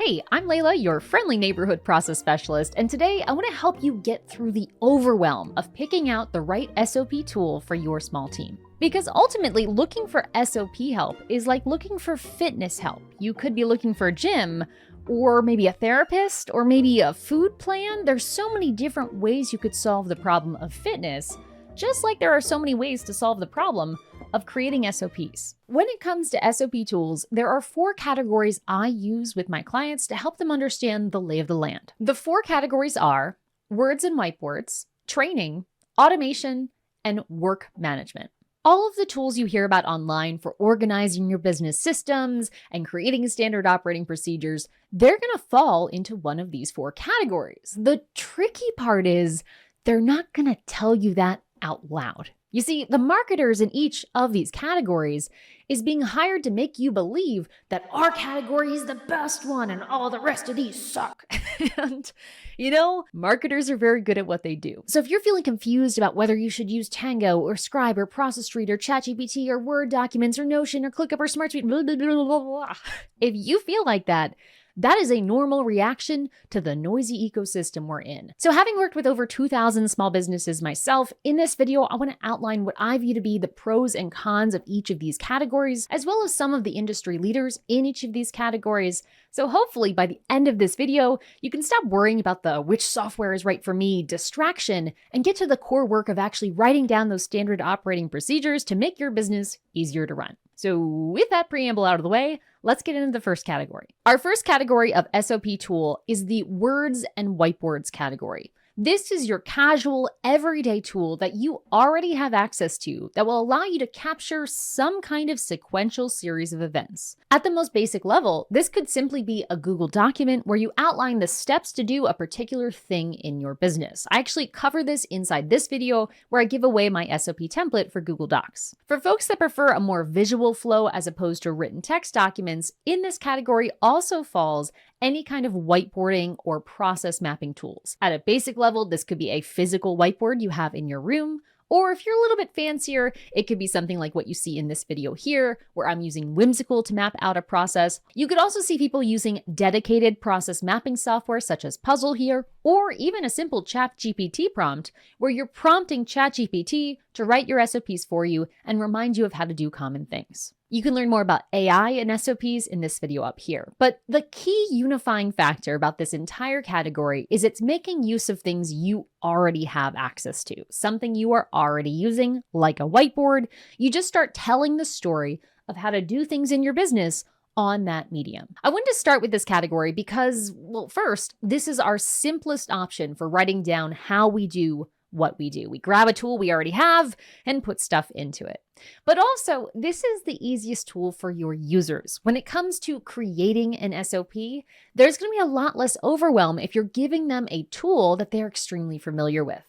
Hey, I'm Layla, your friendly neighborhood process specialist, and today I want to help you get through the overwhelm of picking out the right SOP tool for your small team. Because ultimately, looking for SOP help is like looking for fitness help. You could be looking for a gym, or maybe a therapist, or maybe a food plan. There's so many different ways you could solve the problem of fitness, just like there are so many ways to solve the problem of creating SOPs. When it comes to SOP tools, there are 4 categories I use with my clients to help them understand the lay of the land. The 4 categories are words and whiteboards, training, automation, and work management. All of the tools you hear about online for organizing your business systems and creating standard operating procedures, they're going to fall into one of these 4 categories. The tricky part is they're not going to tell you that out loud. You see, the marketers in each of these categories is being hired to make you believe that our category is the best one and all the rest of these suck. And, marketers are very good at what they do. So if you're feeling confused about whether you should use Tango or Scribe or ProcessDriven or ChatGPT or Word documents or Notion or ClickUp or SmartSuite, blah, blah, blah, blah, blah. If you feel like that is a normal reaction to the noisy ecosystem we're in. So having worked with over 2,000 small businesses myself, in this video, I want to outline what I view to be the pros and cons of each of these categories, as well as some of the industry leaders in each of these categories. So hopefully by the end of this video, you can stop worrying about the which software is right for me distraction and get to the core work of actually writing down those standard operating procedures to make your business easier to run. So with that preamble out of the way, let's get into the first category. Our first category of SOP tool is the words and whiteboards category. This is your casual, everyday tool that you already have access to that will allow you to capture some kind of sequential series of events. At the most basic level, this could simply be a Google document where you outline the steps to do a particular thing in your business. I actually cover this inside this video where I give away my SOP template for Google Docs. For folks that prefer a more visual flow as opposed to written text documents, in this category also falls any kind of whiteboarding or process mapping tools. At a basic level, this could be a physical whiteboard you have in your room, or if you're a little bit fancier, it could be something like what you see in this video here, where I'm using Whimsical to map out a process. You could also see people using dedicated process mapping software such as Puzzle here, or even a simple ChatGPT prompt, where you're prompting ChatGPT to write your SOPs for you and remind you of how to do common things. You can learn more about AI and SOPs in this video up here. But the key unifying factor about this entire category is it's making use of things you already have access to, something you are already using, like a whiteboard. You just start telling the story of how to do things in your business on that medium. I wanted to start with this category because, well, first, this is our simplest option for writing down how we do what we do. We grab a tool we already have and put stuff into it. But also, this is the easiest tool for your users. When it comes to creating an SOP, there's going to be a lot less overwhelm if you're giving them a tool that they're extremely familiar with.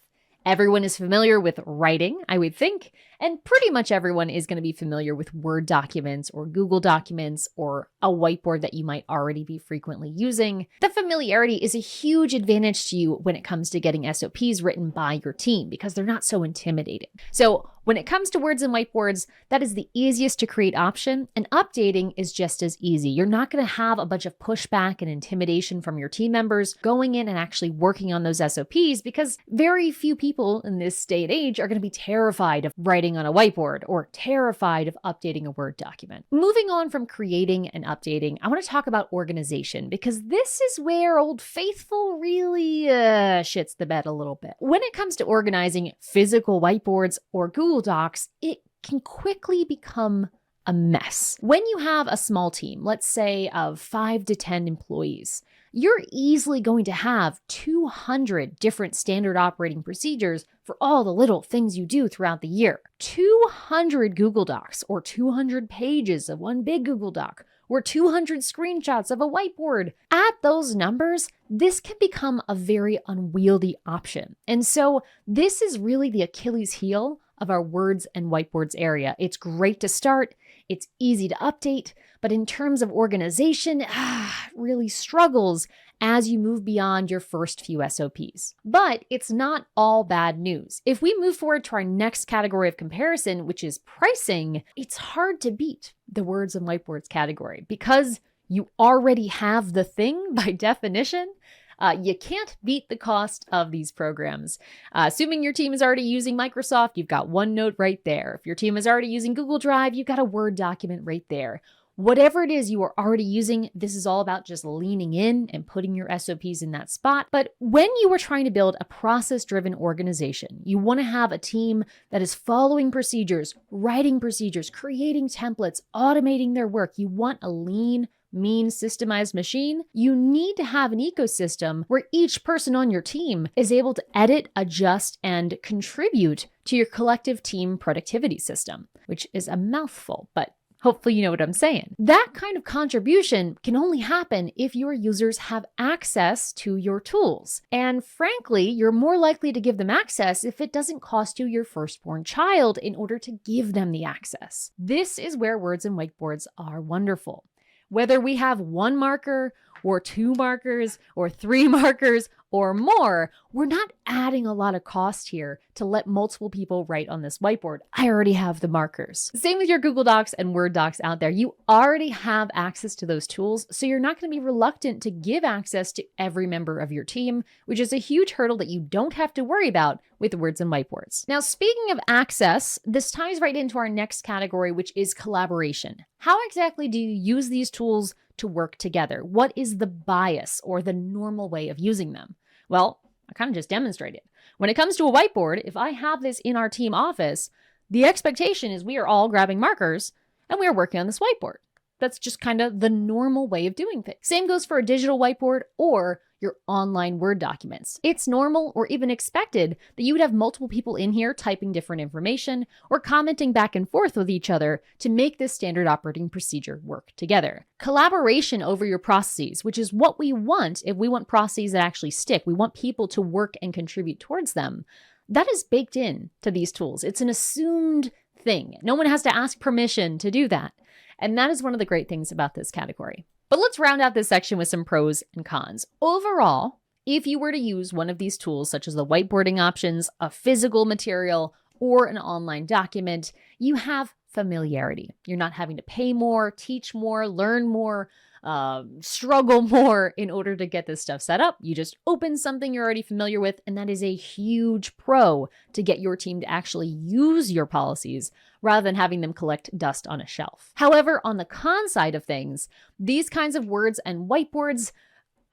Everyone is familiar with writing, I would think, and pretty much everyone is going to be familiar with Word documents or Google documents or a whiteboard that you might already be frequently using. The familiarity is a huge advantage to you when it comes to getting SOPs written by your team because they're not so intimidating. So when it comes to words and whiteboards, that is the easiest to create option, and updating is just as easy. You're not going to have a bunch of pushback and intimidation from your team members going in and actually working on those SOPs because very few people in this day and age are going to be terrified of writing on a whiteboard or terrified of updating a Word document. Moving on from creating and updating, I want to talk about organization because this is where Old Faithful really shits the bed a little bit. When it comes to organizing physical whiteboards or Google Docs, it can quickly become a mess. When you have a small team, let's say of 5 to 10 employees, you're easily going to have 200 different standard operating procedures for all the little things you do throughout the year. 200 Google Docs or 200 pages of one big Google Doc or 200 screenshots of a whiteboard. At those numbers, this can become a very unwieldy option. And so this is really the Achilles heel of our words and whiteboards area. It's great to start, it's easy to update, but in terms of organization, it really struggles as you move beyond your first few SOPs. But it's not all bad news. If we move forward to our next category of comparison, which is pricing, it's hard to beat the words and whiteboards category because You already have the thing by definition. You can't beat the cost of these programs. Assuming your team is already using Microsoft, you've got OneNote right there. If your team is already using Google Drive, you've got a Word document right there. Whatever it is you are already using, this is all about just leaning in and putting your SOPs in that spot. But when you are trying to build a process-driven organization, you want to have a team that is following procedures, writing procedures, creating templates, automating their work. You want a lean, mean, systemized machine. You need to have an ecosystem where each person on your team is able to edit, adjust, and contribute to your collective team productivity system, which is a mouthful, but hopefully you know what I'm saying. That kind of contribution can only happen if your users have access to your tools. And frankly, you're more likely to give them access if it doesn't cost you your firstborn child in order to give them the access. This is where words and whiteboards are wonderful. Whether we have 1 marker or 2 markers or 3 markers or more, we're not adding a lot of cost here to let multiple people write on this whiteboard. I already have the markers. Same with your Google Docs and Word docs out there. You already have access to those tools, so you're not going to be reluctant to give access to every member of your team, which is a huge hurdle that you don't have to worry about with words and whiteboards. Now, speaking of access, this ties right into our next category, which is collaboration. How exactly do you use these tools to work together? What is the bias or the normal way of using them? Well, I kind of just demonstrated. When it comes to a whiteboard, if I have this in our team office, the expectation is we are all grabbing markers and we are working on this whiteboard. That's just kind of the normal way of doing things. Same goes for a digital whiteboard or your online Word documents. It's normal or even expected that you would have multiple people in here typing different information or commenting back and forth with each other to make this standard operating procedure work together. Collaboration over your processes, which is what we want if we want processes that actually stick. We want people to work and contribute towards them. That is baked in to these tools. It's an assumed thing. No one has to ask permission to do that. And that is one of the great things about this category. But let's round out this section with some pros and cons. Overall, if you were to use one of these tools, such as the whiteboarding options, a physical material, or an online document, you have familiarity. You're not having to pay more, teach more, learn more, struggle more in order to get this stuff set up. You just open something you're already familiar with, and that is a huge pro to get your team to actually use your policies rather than having them collect dust on a shelf. However, on the con side of things, these kinds of words and whiteboards,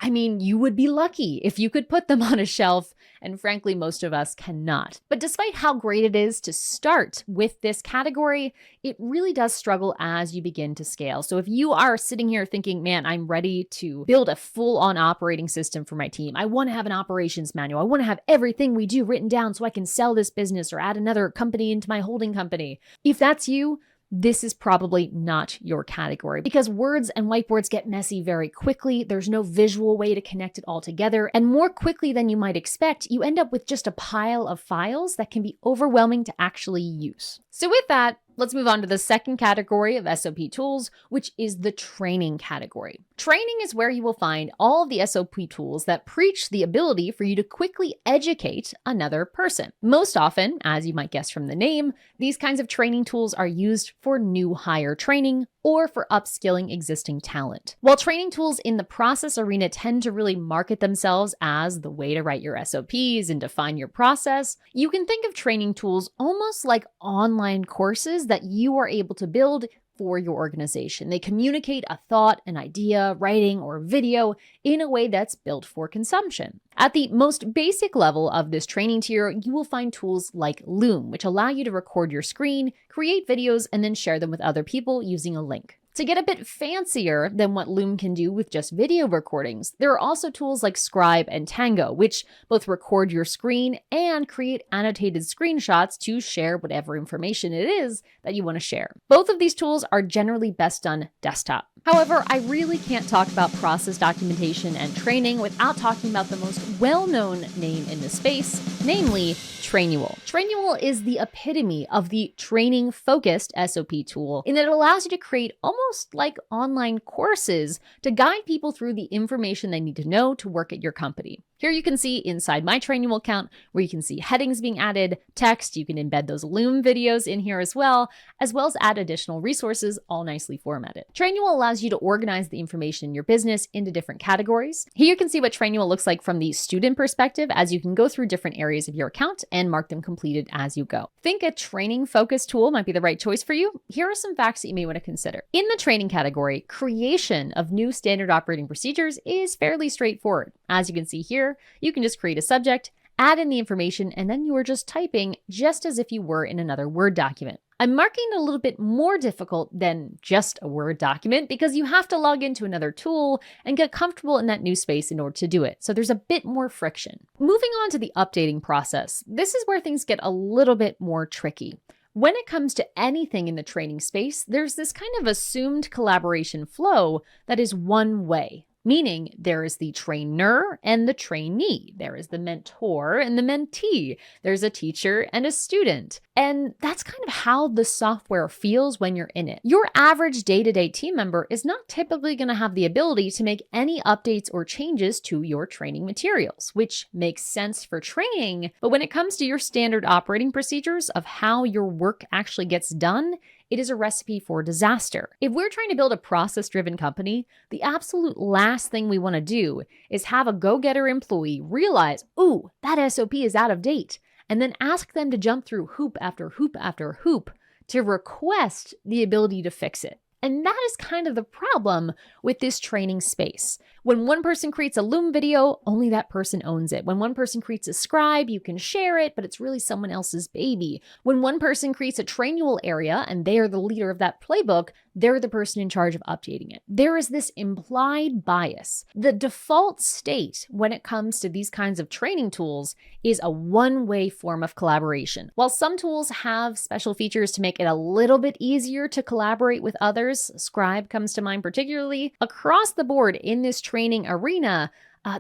I mean, you would be lucky if you could put them on a shelf, and frankly, most of us cannot. But despite how great it is to start with this category, it really does struggle as you begin to scale. So if you are sitting here thinking, man, I'm ready to build a full-on operating system for my team. I want to have an operations manual. I want to have everything we do written down so I can sell this business or add another company into my holding company. If that's you, this is probably not your category because words and whiteboards get messy very quickly. There's no visual way to connect it all together. And more quickly than you might expect, you end up with just a pile of files that can be overwhelming to actually use. So with that, let's move on to the second category of SOP tools, which is the training category. Training is where you will find all of the SOP tools that preach the ability for you to quickly educate another person. Most often, as you might guess from the name, these kinds of training tools are used for new hire training or for upskilling existing talent. While training tools in the process arena tend to really market themselves as the way to write your SOPs and define your process, you can think of training tools almost like online courses that you are able to build for your organization. They communicate a thought, an idea, writing, or video in a way that's built for consumption. At the most basic level of this training tier, you will find tools like Loom, which allow you to record your screen, create videos, and then share them with other people using a link. To get a bit fancier than what Loom can do with just video recordings, there are also tools like Scribe and Tango, which both record your screen and create annotated screenshots to share whatever information it is that you want to share. Both of these tools are generally best done desktop. However, I really can't talk about process documentation and training without talking about the most well-known name in the space, namely Trainual. Trainual is the epitome of the training-focused SOP tool in that it allows you to create almost like online courses to guide people through the information they need to know to work at your company. Here you can see inside my Trainual account where you can see headings being added, text, you can embed those Loom videos in here as well as add additional resources all nicely formatted. Trainual allows allows you to organize the information in your business into different categories. Here you can see what Trainual looks like from the student perspective, as you can go through different areas of your account and mark them completed as you go. Think a training-focused tool might be the right choice for you? Here are some facts that you may want to consider. In the training category, creation of new standard operating procedures is fairly straightforward. As you can see here, you can just create a subject, add in the information, and then you are just typing just as if you were in another Word document. I'm marking it a little bit more difficult than just a Word document because you have to log into another tool and get comfortable in that new space in order to do it. So there's a bit more friction. Moving on to the updating process, this is where things get a little bit more tricky. When it comes to anything in the training space, there's this kind of assumed collaboration flow that is one way. Meaning there is the trainer and the trainee. There is the mentor and the mentee. There's a teacher and a student. And that's kind of how the software feels when you're in it. Your average day-to-day team member is not typically going to have the ability to make any updates or changes to your training materials, which makes sense for training. But when it comes to your standard operating procedures of how your work actually gets done, it is a recipe for disaster. If we're trying to build a process-driven company, the absolute last thing we want to do is have a go-getter employee realize, ooh, that SOP is out of date, and then ask them to jump through hoop after hoop after hoop to request the ability to fix it. And that is kind of the problem with this training space. When one person creates a Loom video, only that person owns it. When one person creates a scribe, you can share it, but it's really someone else's baby. When one person creates a Trainual area and they are the leader of that playbook, they're the person in charge of updating it. There is this implied bias. The default state when it comes to these kinds of training tools is a one-way form of collaboration. While some tools have special features to make it a little bit easier to collaborate with others, Scribe comes to mind particularly, across the board in this training arena,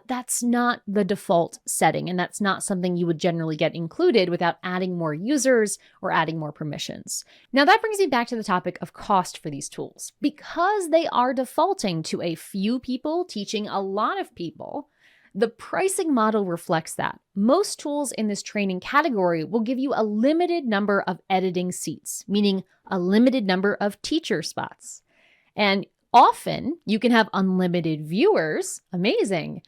that's not the default setting, and that's not something you would generally get included without adding more users or adding more permissions. Now that brings me back to the topic of cost for these tools. Because they are defaulting to a few people teaching a lot of people, the pricing model reflects that. Most tools in this training category will give you a limited number of editing seats, meaning a limited number of teacher spots. And often you can have unlimited viewers, amazing,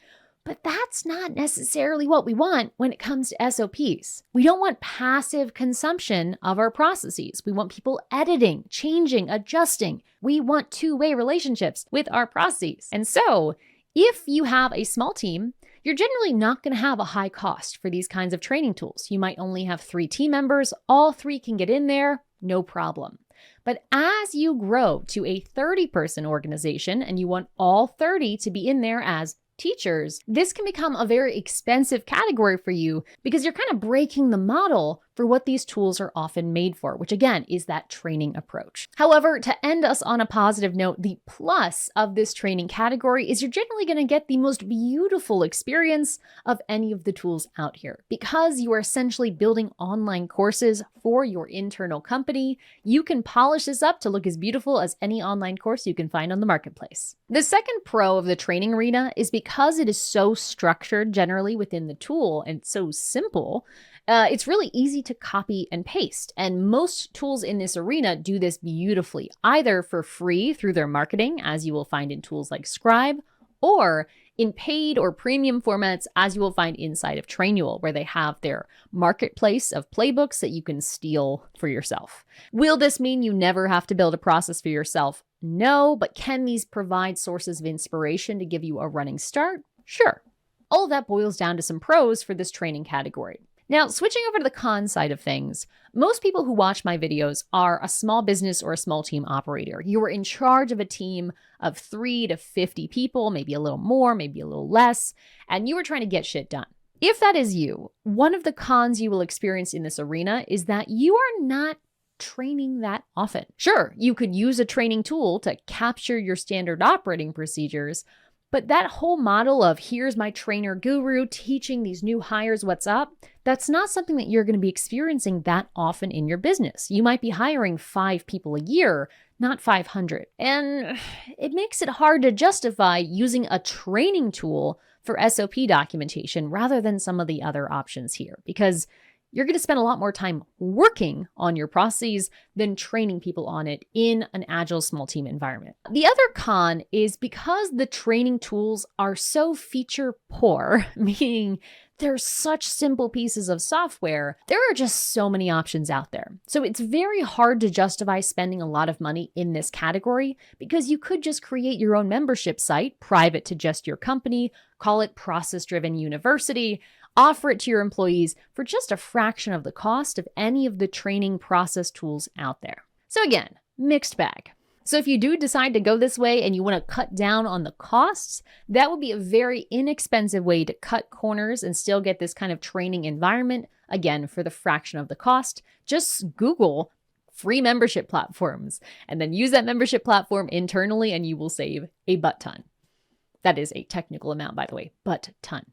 but that's not necessarily what we want when it comes to SOPs. We don't want passive consumption of our processes. We want people editing, changing, adjusting. We want two-way relationships with our processes. And so if you have a small team, you're generally not going to have a high cost for these kinds of training tools. You might only have 3 team members. All 3 can get in there, no problem. But as you grow to a 30-person organization and you want all 30 to be in there as teachers, this can become a very expensive category for you because you're kind of breaking the model for what these tools are often made for, which again is that training approach. However, to end us on a positive note, the plus of this training category is you're generally going to get the most beautiful experience of any of the tools out here. Because you are essentially building online courses for your internal company, you can polish this up to look as beautiful as any online course you can find on the marketplace. The second pro of the training arena is because it is so structured generally within the tool and so simple, it's really easy to copy and paste. And most tools in this arena do this beautifully, either for free through their marketing, as you will find in tools like Scribe, or in paid or premium formats, as you will find inside of Trainual, where they have their marketplace of playbooks that you can steal for yourself. Will this mean you never have to build a process for yourself? No, but can these provide sources of inspiration to give you a running start? Sure. All of that boils down to some pros for this training category. Now, switching over to the con side of things, most people who watch my videos are a small business or a small team operator. You are in charge of a team of 3 to 50 people, maybe a little more, maybe a little less, and you are trying to get shit done. If that is you, one of the cons you will experience in this arena is that you are not training that often. Sure, you could use a training tool to capture your standard operating procedures, but that whole model of here's my trainer guru teaching these new hires what's up, that's not something that you're going to be experiencing that often in your business. You might be hiring 5 people a year, not 500. And it makes it hard to justify using a training tool for SOP documentation rather than some of the other options here, because you're going to spend a lot more time working on your processes than training people on it in an agile small team environment. The other con is because the training tools are so feature poor, meaning they're such simple pieces of software, there are just so many options out there. So it's very hard to justify spending a lot of money in this category because you could just create your own membership site, private to just your company, call it ProcessDriven University, offer it to your employees for just a fraction of the cost of any of the training process tools out there. So again, mixed bag. So if you do decide to go this way and you want to cut down on the costs, that would be a very inexpensive way to cut corners and still get this kind of training environment, again, for the fraction of the cost. Just Google free membership platforms and then use that membership platform internally and you will save a butt ton. That is a technical amount, by the way, butt ton.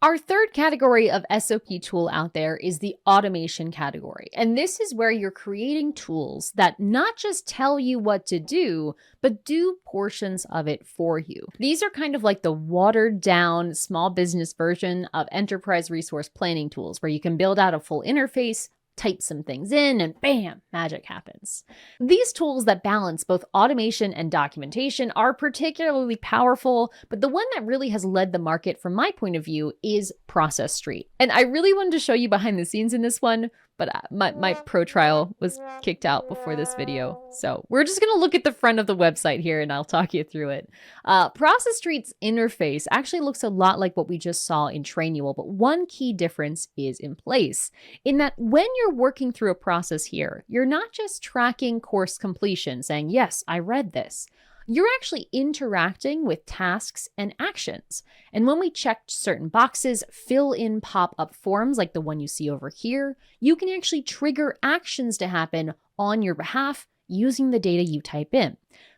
Our third category of SOP tool out there is the automation category. And this is where you're creating tools that not just tell you what to do, but do portions of it for you. These are kind of like the watered down small business version of enterprise resource planning tools, where you can build out a full interface, type some things in, and bam, magic happens. These tools that balance both automation and documentation are particularly powerful, but the one that really has led the market from my point of view is ProcessStreet. And I really wanted to show you behind the scenes in this one, but my pro trial was kicked out before this video. So we're just gonna look at the front of the website here and I'll talk you through it. ProcessStreet's interface actually looks a lot like what we just saw in Trainual, but one key difference is in place, in that when you're working through a process here, you're not just tracking course completion, saying, yes, I read this. You're actually interacting with tasks and actions. And when we check certain boxes, fill in pop-up forms like the one you see over here, you can actually trigger actions to happen on your behalf using the data you type in.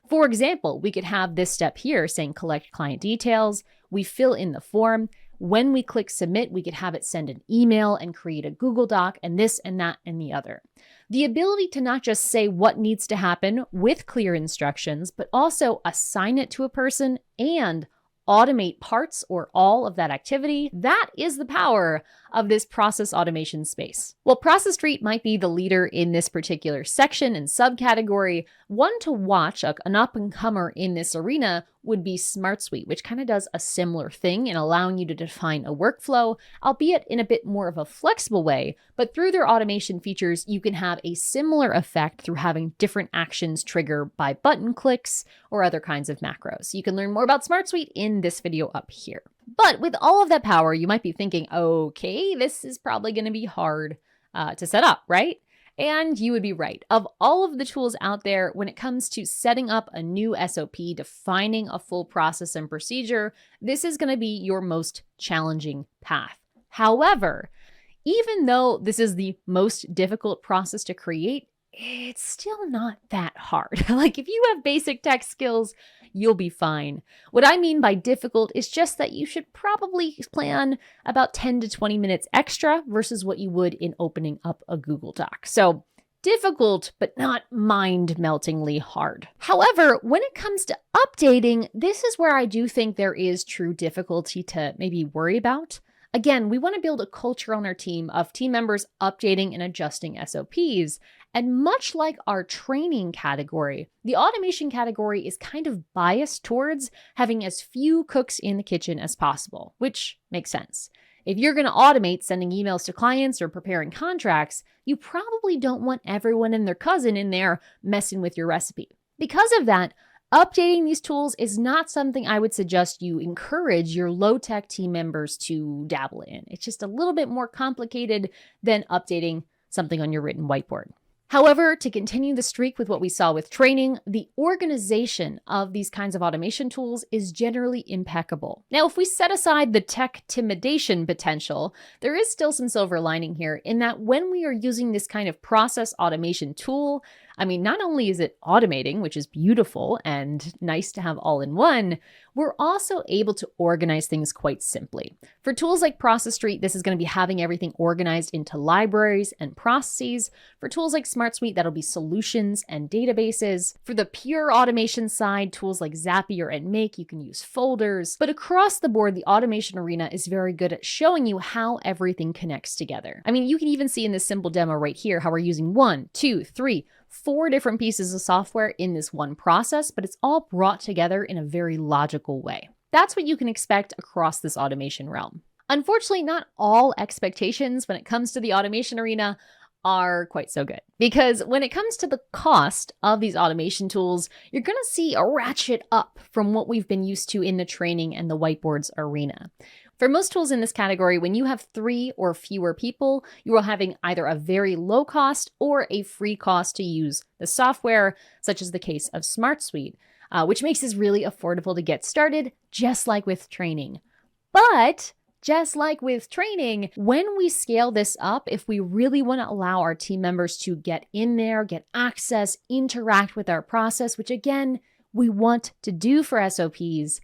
For example, we could have this step here saying collect client details. We fill in the form. When we click submit, we could have it send an email and create a Google Doc and this and that and the other. The ability to not just say what needs to happen with clear instructions, but also assign it to a person and automate parts or all of that activity, that is the power of this process automation space. While ProcessStreet might be the leader in this particular section and subcategory, one to watch, an up-and-comer in this arena, would be SmartSuite, which kind of does a similar thing in allowing you to define a workflow, albeit in a bit more of a flexible way. But through their automation features, you can have a similar effect through having different actions trigger by button clicks or other kinds of macros. You can learn more about SmartSuite in this video up here. But with all of that power, you might be thinking, okay, this is probably going to be hard to set up, right? And you would be right. Of all of the tools out there, when it comes to setting up a new SOP, defining a full process and procedure, this is going to be your most challenging path. However, even though this is the most difficult process to create, it's still not that hard. Like if you have basic tech skills, you'll be fine. What I mean by difficult is just that you should probably plan about 10 to 20 minutes extra versus what you would in opening up a Google Doc. So difficult, but not mind-meltingly hard. However, when it comes to updating, this is where I do think there is true difficulty to maybe worry about. Again, we want to build a culture on our team of team members updating and adjusting SOPs. And much like our training category, the automation category is kind of biased towards having as few cooks in the kitchen as possible, which makes sense. If you're going to automate sending emails to clients or preparing contracts, you probably don't want everyone and their cousin in there messing with your recipe. Because of that, updating these tools is not something I would suggest you encourage your low-tech team members to dabble in. It's just a little bit more complicated than updating something on your written whiteboard. However, to continue the streak with what we saw with training, the organization of these kinds of automation tools is generally impeccable. Now, if we set aside the tech intimidation potential, there is still some silver lining here in that when we are using this kind of process automation tool, I mean, not only is it automating, which is beautiful and nice to have all in one, we're also able to organize things quite simply. For tools like ProcessStreet, this is going to be having everything organized into libraries and processes. For tools like SmartSuite, that'll be solutions and databases. For the pure automation side, tools like Zapier and Make, you can use folders. But across the board, the automation arena is very good at showing you how everything connects together. I mean, you can even see in this simple demo right here how we're using 1, 2, 3, 4 different pieces of software in this one process, but it's all brought together in a very logical way. That's what you can expect across this automation realm. Unfortunately, not all expectations when it comes to the automation arena are quite so good. Because when it comes to the cost of these automation tools, you're going to see a ratchet up from what we've been used to in the training and the whiteboards arena. For most tools in this category, when you have 3 or fewer people, you are having either a very low cost or a free cost to use the software, such as the case of SmartSuite, which makes this really affordable to get started, just like with training. But just like with training, when we scale this up, if we really want to allow our team members to get in there, get access, interact with our process, which again, we want to do for SOPs,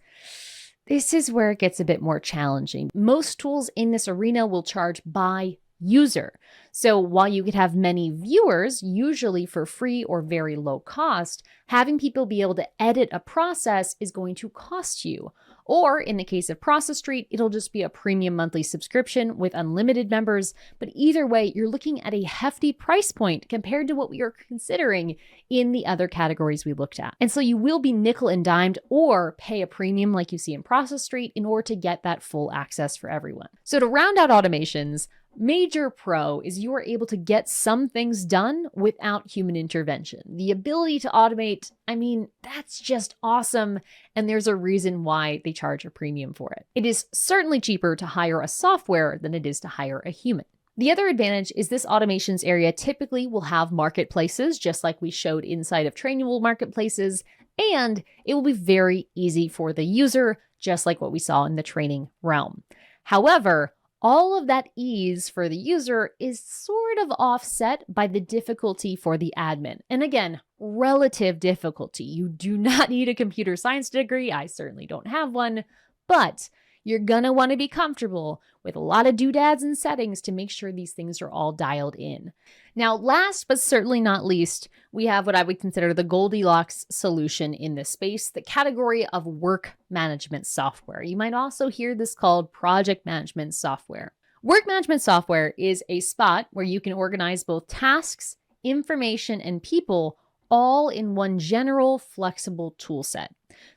this is where it gets a bit more challenging. Most tools in this arena will charge by user. So while you could have many viewers, usually for free or very low cost, having people be able to edit a process is going to cost you. Or in the case of ProcessStreet, it'll just be a premium monthly subscription with unlimited members. But either way, you're looking at a hefty price point compared to what we are considering in the other categories we looked at. And so you will be nickel and dimed or pay a premium like you see in ProcessStreet in order to get that full access for everyone. So to round out automations, major pro is you are able to get some things done without human intervention. The ability to automate, I mean, that's just awesome. And there's a reason why they charge a premium for it. It is certainly cheaper to hire a software than it is to hire a human. The other advantage is this automations area typically will have marketplaces, just like we showed inside of Trainable marketplaces, and it will be very easy for the user, just like what we saw in the training realm. However, all of that ease for the user is sort of offset by the difficulty for the admin. And again, relative difficulty. You do not need a computer science degree. I certainly don't have one, but you're gonna want to be comfortable with a lot of doodads and settings to make sure these things are all dialed in. Now, last but certainly not least, we have what I would consider the Goldilocks solution in this space, the category of work management software. You might also hear this called project management software. Work management software is a spot where you can organize both tasks, information, and people all in one general, flexible tool set.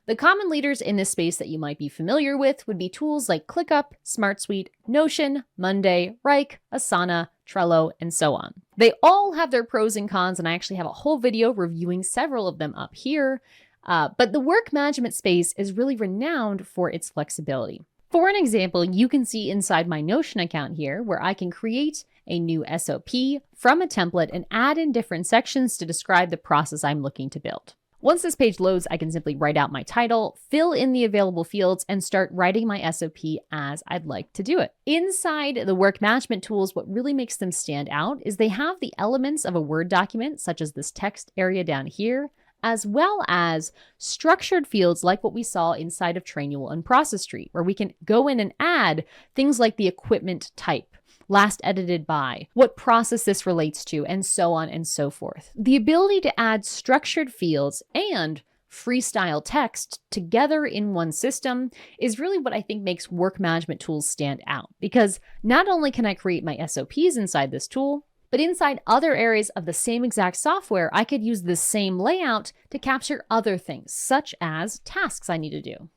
The common leaders in this space that you might be familiar with would be tools like ClickUp, SmartSuite, Notion, Monday, Wrike, Asana, Trello, and so on. They all have their pros and cons, and I actually have a whole video reviewing several of them up here. But the work management space is really renowned for its flexibility. For an example, you can see inside my Notion account here where I can create a new SOP from a template and add in different sections to describe the process I'm looking to build. Once this page loads, I can simply write out my title, fill in the available fields, and start writing my SOP as I'd like to do it. Inside the work management tools, what really makes them stand out is they have the elements of a Word document, such as this text area down here, as well as structured fields like what we saw inside of Trainual and ProcessStreet, where we can go in and add things like the equipment type, last edited by, what process this relates to, and so on and so forth. The ability to add structured fields and freestyle text together in one system is really what I think makes work management tools stand out, because not only can I create my SOPs inside this tool, but inside other areas of the same exact software, I could use the same layout to capture other things, such as tasks I need to do.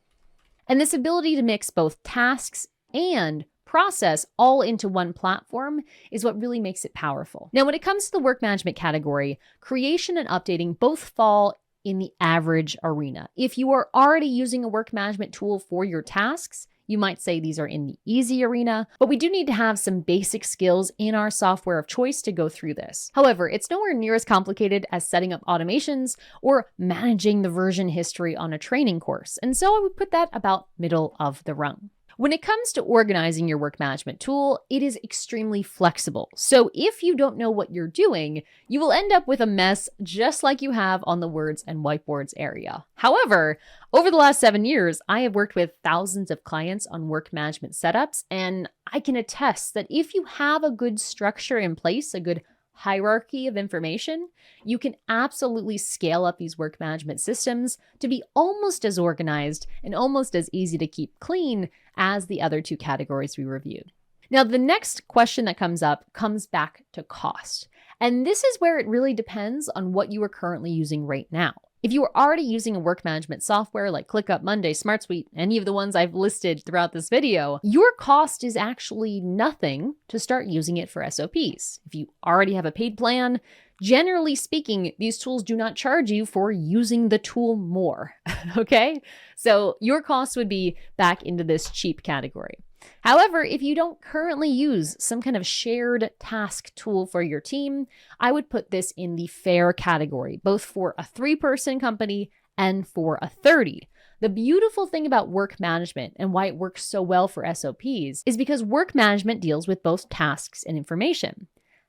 And this ability to mix both tasks and process all into one platform is what really makes it powerful. Now, when it comes to the work management category, creation and updating both fall in the average arena. If you are already using a work management tool for your tasks, you might say these are in the easy arena, but we do need to have some basic skills in our software of choice to go through this. However, it's nowhere near as complicated as setting up automations or managing the version history on a training course. And so I would put that about middle of the rung. When it comes to organizing your work management tool, it is extremely flexible. So if you don't know what you're doing, you will end up with a mess just like you have on the words and whiteboards area. However, over the last 7 years, I have worked with thousands of clients on work management setups, and I can attest that if you have a good structure in place, a good hierarchy of information, you can absolutely scale up these work management systems to be almost as organized and almost as easy to keep clean as the other two categories we reviewed. Now, the next question that comes up comes back to cost. And this is where it really depends on what you are currently using right now. If you are already using a work management software like ClickUp, Monday, SmartSuite, any of the ones I've listed throughout this video, your cost is actually nothing to start using it for SOPs. If you already have a paid plan, generally speaking, these tools do not charge you for using the tool more, okay? So your cost would be back into this cheap category. However, if you don't currently use some kind of shared task tool for your team, I would put this in the fair category, both for a 3-person company and for a 30. The beautiful thing about work management and why it works so well for SOPs is because work management deals with both tasks and information.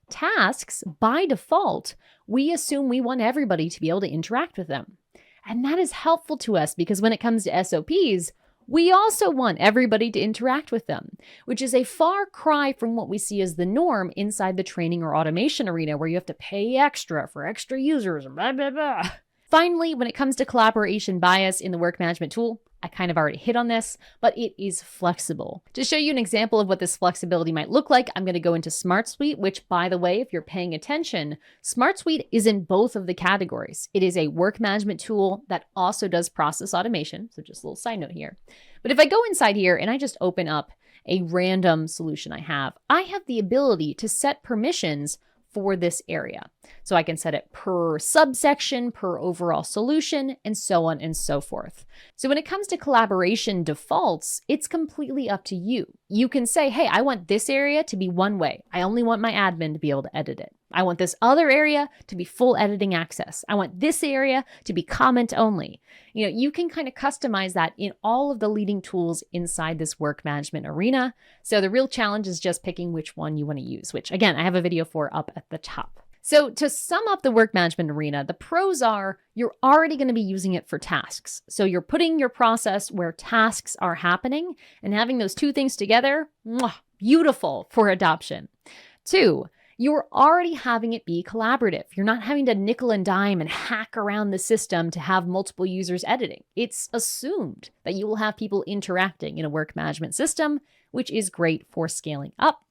Tasks, by default, we assume we want everybody to be able to interact with them. And that is helpful to us because when it comes to SOPs, we also want everybody to interact with them, which is a far cry from what we see as the norm inside the training or automation arena where you have to pay extra for extra users, blah, blah, blah. Finally, when it comes to collaboration bias in the work management tool, I kind of already hit on this, but it is flexible. To show you an example of what this flexibility might look like, I'm going to go into SmartSuite, which, by the way, if you're paying attention, SmartSuite is in both of the categories. It is a work management tool that also does process automation. So just a little side note here. But if I go inside here and I just open up a random solution I have the ability to set permissions for this area. So I can set it per subsection, per overall solution, and so on and so forth. So when it comes to collaboration defaults, it's completely up to you. You can say, hey, I want this area to be one way. I only want my admin to be able to edit it. I want this other area to be full editing access. I want this area to be comment only. You can kind of customize that in all of the leading tools inside this work management arena. So the real challenge is just picking which one you want to use, which again, I have a video for up at the top. So to sum up the work management arena, the pros are you're already going to be using it for tasks. So you're putting your process where tasks are happening and having those two things together, beautiful for adoption. 2, you're already having it be collaborative. You're not having to nickel and dime and hack around the system to have multiple users editing. It's assumed that you will have people interacting in a work management system, which is great for scaling up.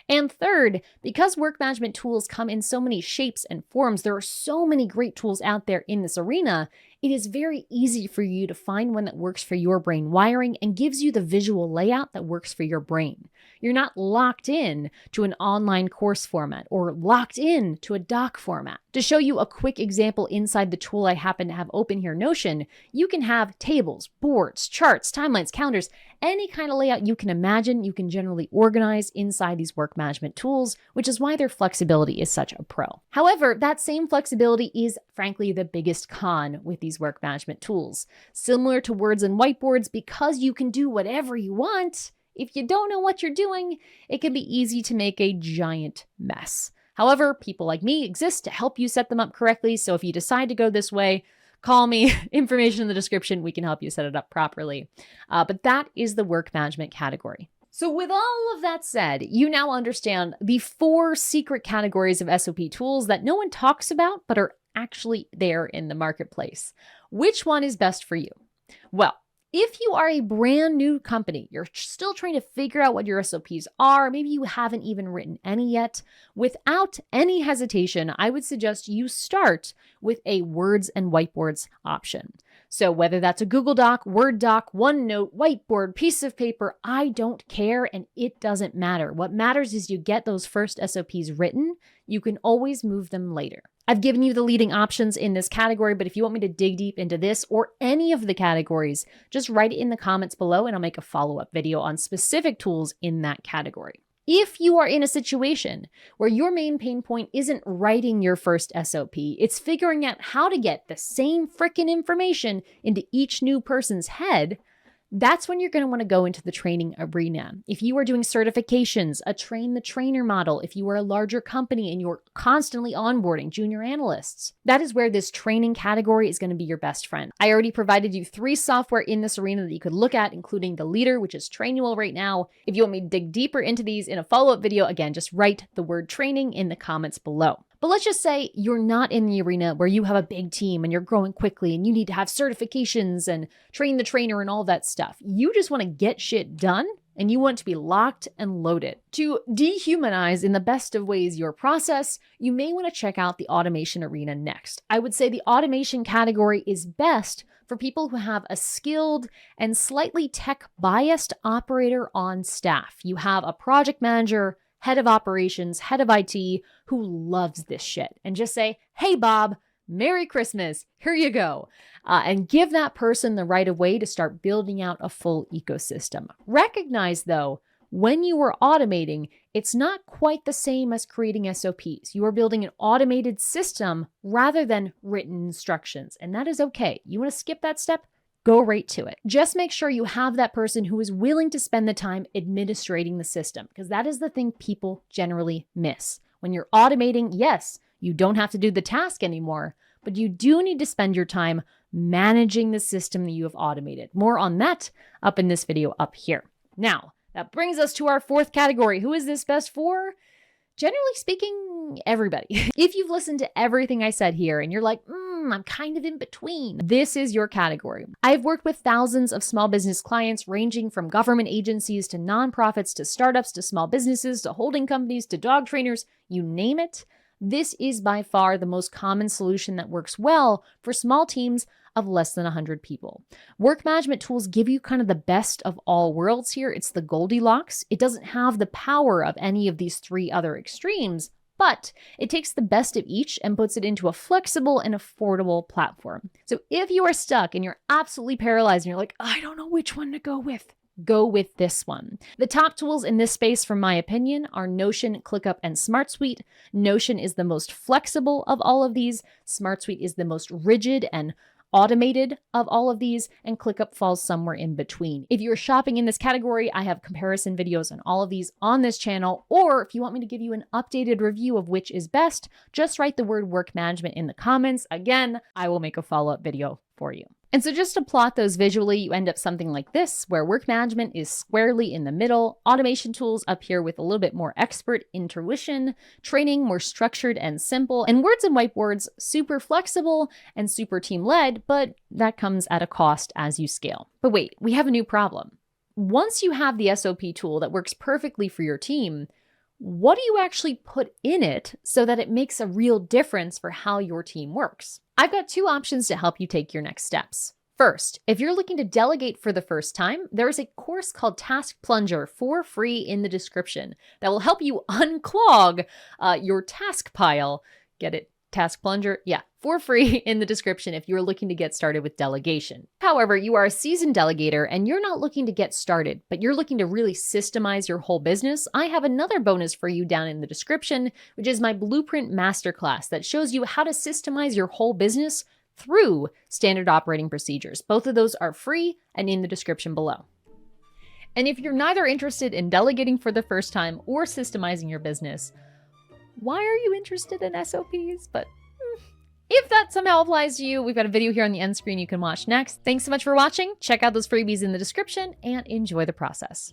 And 3rd, because work management tools come in so many shapes and forms, there are so many great tools out there in this arena, it is very easy for you to find one that works for your brain wiring and gives you the visual layout that works for your brain. You're not locked in to an online course format or locked in to a doc format. To show you a quick example inside the tool I happen to have open here, Notion, you can have tables, boards, charts, timelines, calendars, any kind of layout you can imagine, you can generally organize inside these work management tools, which is why their flexibility is such a pro. However, that same flexibility is frankly the biggest con with these work management tools. Similar to words and whiteboards, because you can do whatever you want, if you don't know what you're doing, it can be easy to make a giant mess. However, people like me exist to help you set them up correctly, so if you decide to go this way, call me, information in the description, we can help you set it up properly. But that is the work management category. So with all of that said, you now understand the 4 secret categories of SOP tools that no one talks about, but are actually there in the marketplace. Which one is best for you? Well, if you are a brand new company, you're still trying to figure out what your SOPs are, maybe you haven't even written any yet, without any hesitation, I would suggest you start with a words and whiteboards option. So whether that's a Google Doc, Word doc, OneNote, whiteboard, piece of paper, I don't care and it doesn't matter. What matters is you get those first SOPs written. You can always move them later. I've given you the leading options in this category, but if you want me to dig deep into this or any of the categories, just write it in the comments below and I'll make a follow-up video on specific tools in that category. If you are in a situation where your main pain point isn't writing your first SOP, it's figuring out how to get the same frickin' information into each new person's head, That's when you're going to want to go into the training arena. If you are doing certifications, a train the trainer model, if you are a larger company and you're constantly onboarding junior analysts, that is where this training category is going to be your best friend. I already provided you 3 software in this arena that you could look at, including the leader, which is Trainual right now. If you want me to dig deeper into these in a follow-up video, again, just write the word training in the comments below. But let's just say you're not in the arena where you have a big team and you're growing quickly and you need to have certifications and train the trainer and all that stuff. You just want to get shit done and you want to be locked and loaded. To dehumanize in the best of ways your process, you may want to check out the automation arena next. I would say the automation category is best for people who have a skilled and slightly tech-biased operator on staff. You have a project manager, head of operations, head of IT, who loves this shit, and just say, hey, Bob, Merry Christmas, here you go. And give that person the right of way to start building out a full ecosystem. Recognize, though, when you are automating, it's not quite the same as creating SOPs. You are building an automated system rather than written instructions, and that is okay. You want to skip that step? Go right to it. Just make sure you have that person who is willing to spend the time administrating the system, because that is the thing people generally miss. When you're automating, yes, you don't have to do the task anymore, but you do need to spend your time managing the system that you have automated. More on that up in this video up here. Now, that brings us to our 4th category. Who is this best for? Generally speaking, everybody. If you've listened to everything I said here and you're like, I'm kind of in between, this is your category. I've worked with thousands of small business clients ranging from government agencies to nonprofits to startups to small businesses to holding companies to dog trainers, you name it. This is by far the most common solution that works well for small teams of less than 100 people. Work management tools give you kind of the best of all worlds here. It's the Goldilocks. It doesn't have the power of any of these 3 other extremes, but it takes the best of each and puts it into a flexible and affordable platform. So if you are stuck and you're absolutely paralyzed and you're like, I don't know which one to go with this one. The top tools in this space, from my opinion, are Notion, ClickUp, and SmartSuite. Notion is the most flexible of all of these. SmartSuite is the most rigid and automated of all of these, and ClickUp falls somewhere in between. If you're shopping in this category, I have comparison videos on all of these on this channel, or if you want me to give you an updated review of which is best, just write the word work management in the comments. Again, I will make a follow-up video for you. And so just to plot those visually, you end up something like this, where work management is squarely in the middle, automation tools up here with a little bit more expert intuition, training more structured and simple, and words and whiteboards super flexible and super team-led, but that comes at a cost as you scale. But wait, we have a new problem. Once you have the SOP tool that works perfectly for your team, what do you actually put in it so that it makes a real difference for how your team works? I've got 2 options to help you take your next steps. First, if you're looking to delegate for the first time, there is a course called Task Plunger for free in the description that will help you unclog your task pile. Get it? Task Plunger? Yeah, for free in the description if you're looking to get started with delegation. However, you are a seasoned delegator and you're not looking to get started, but you're looking to really systemize your whole business, I have another bonus for you down in the description, which is my Blueprint Masterclass that shows you how to systemize your whole business through standard operating procedures. Both of those are free and in the description below. And if you're neither interested in delegating for the first time or systemizing your business, why are you interested in SOPs? But if that somehow applies to you, we've got a video here on the end screen you can watch next. Thanks so much for watching. Check out those freebies in the description and enjoy the process.